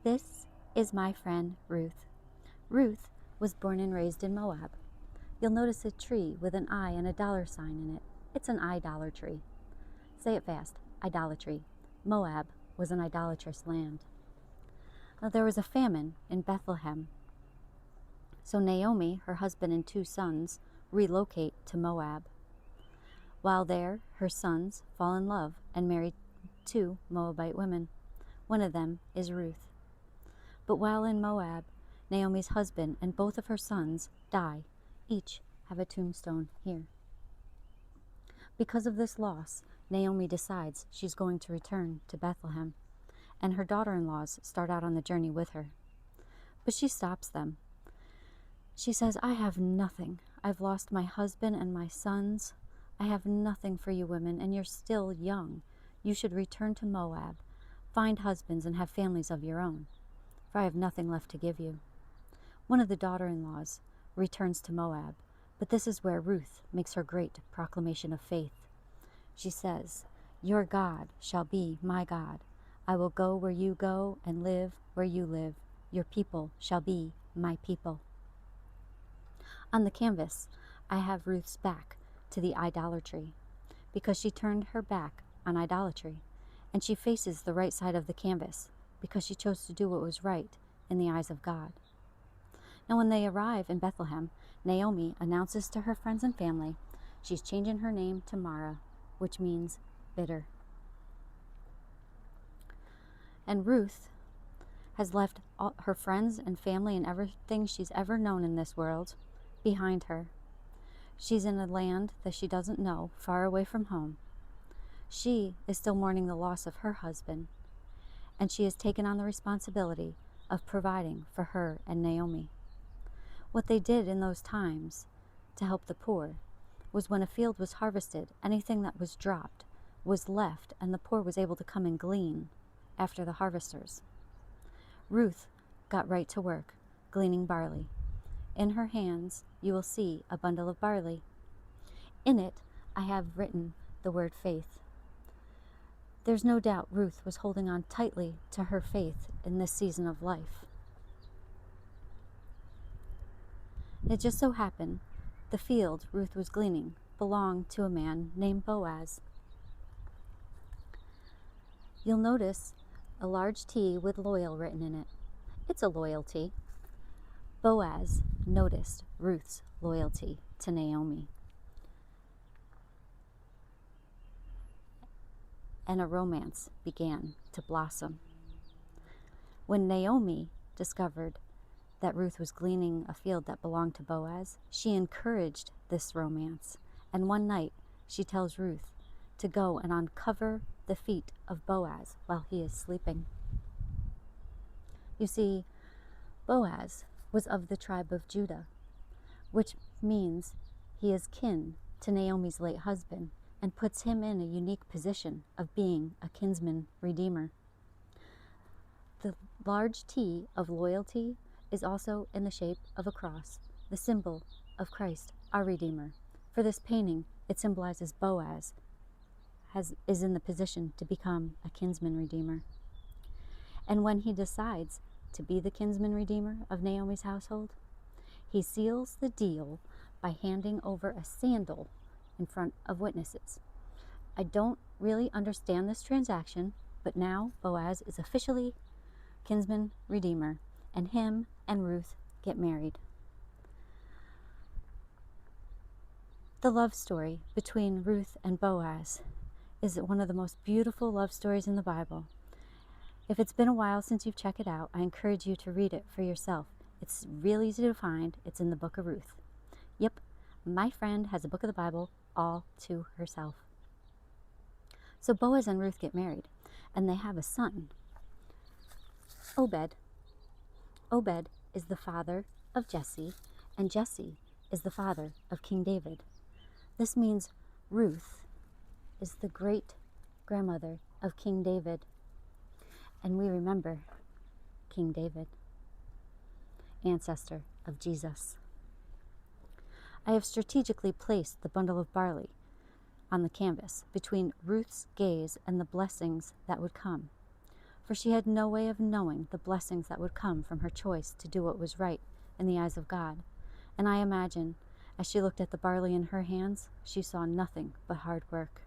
This is my friend Ruth. Ruth was born and raised in Moab. You'll notice a tree with an I and a dollar sign in it. It's an idolatry. Say it fast, idolatry. Moab was an idolatrous land. Now, there was a famine in Bethlehem. So Naomi, her husband, and 2 sons relocate to Moab. While there, her sons fall in love and marry 2 Moabite women. One of them is Ruth. But while in Moab, Naomi's husband and both of her sons die. Each have a tombstone here. Because of this loss, Naomi decides she's going to return to Bethlehem, and her daughter-in-laws start out on the journey with her. But she stops them. She says, "I have nothing. I've lost my husband and my sons. I have nothing for you women, and you're still young. You should return to Moab, find husbands, and have families of your own, for I have nothing left to give you." One of the daughter-in-laws returns to Moab, but this is where Ruth makes her great proclamation of faith. She says, "Your God shall be my God. I will go where you go and live where you live. Your people shall be my people." On the canvas, I have Ruth's back to the idolatry, because she turned her back on idolatry, and she faces the right side of the canvas because she chose to do what was right in the eyes of God. Now, when they arrive in Bethlehem, Naomi announces to her friends and family she's changing her name to Mara, which means bitter. And Ruth has left all her friends and family and everything she's ever known in this world behind her. She's in a land that she doesn't know, far away from home. She is still mourning the loss of her husband, and she has taken on the responsibility of providing for her and Naomi. What they did in those times to help the poor was when a field was harvested, anything that was dropped was left, and the poor was able to come and glean after the harvesters. Ruth got right to work, gleaning barley. In her hands you will see a bundle of barley. In it I have written the word faith. There's no doubt Ruth was holding on tightly to her faith in this season of life. It just so happened the field Ruth was gleaning belonged to a man named Boaz. You'll notice a large T with loyal written in it. It's a loyalty. Boaz noticed Ruth's loyalty to Naomi, and a romance began to blossom. When Naomi discovered that Ruth was gleaning a field that belonged to Boaz, she encouraged this romance, and one night she tells Ruth to go and uncover the feet of Boaz while he is sleeping. You see, Boaz was of the tribe of Judah, which means he is kin to Naomi's late husband and puts him in a unique position of being a kinsman redeemer. The large T of loyalty is also in the shape of a cross, the symbol of Christ, our Redeemer. For this painting, it symbolizes Boaz is in the position to become a kinsman redeemer. And when he decides to be the kinsman redeemer of Naomi's household, he seals the deal by handing over a sandal in front of witnesses. I don't really understand this transaction, but now Boaz is officially kinsman redeemer, and him and Ruth get married. The love story between Ruth and Boaz is one of the most beautiful love stories in the Bible. If it's been a while since you've checked it out, I encourage you to read it for yourself. It's real easy to find. It's in the book of Ruth. Yep, my friend has a book of the Bible all to herself. So Boaz and Ruth get married, and they have a son, Obed. Obed is the father of Jesse, and Jesse is the father of King David. This means Ruth is the great-grandmother of King David. And we remember King David, ancestor of Jesus. I have strategically placed the bundle of barley on the canvas between Ruth's gaze and the blessings that would come. for she had no way of knowing the blessings that would come from her choice to do what was right in the eyes of God. And I imagine, as she looked at the barley in her hands, she saw nothing but hard work.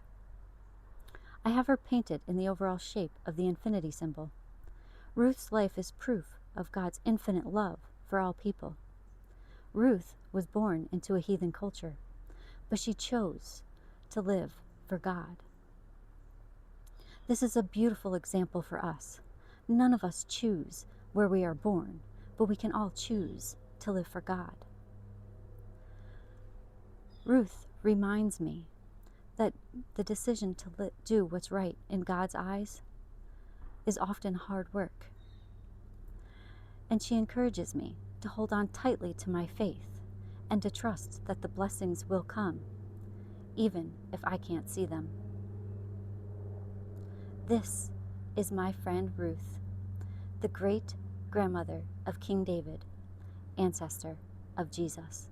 I have her painted in the overall shape of the infinity symbol. Ruth's life is proof of God's infinite love for all people. Ruth was born into a heathen culture, but she chose to live for God. This is a beautiful example for us. None of us choose where we are born, but we can all choose to live for God. Ruth reminds me that the decision to do what's right in God's eyes is often hard work. And she encourages me to hold on tightly to my faith and to trust that the blessings will come, even if I can't see them. This is my friend Ruth, the great grandmother of King David, ancestor of Jesus.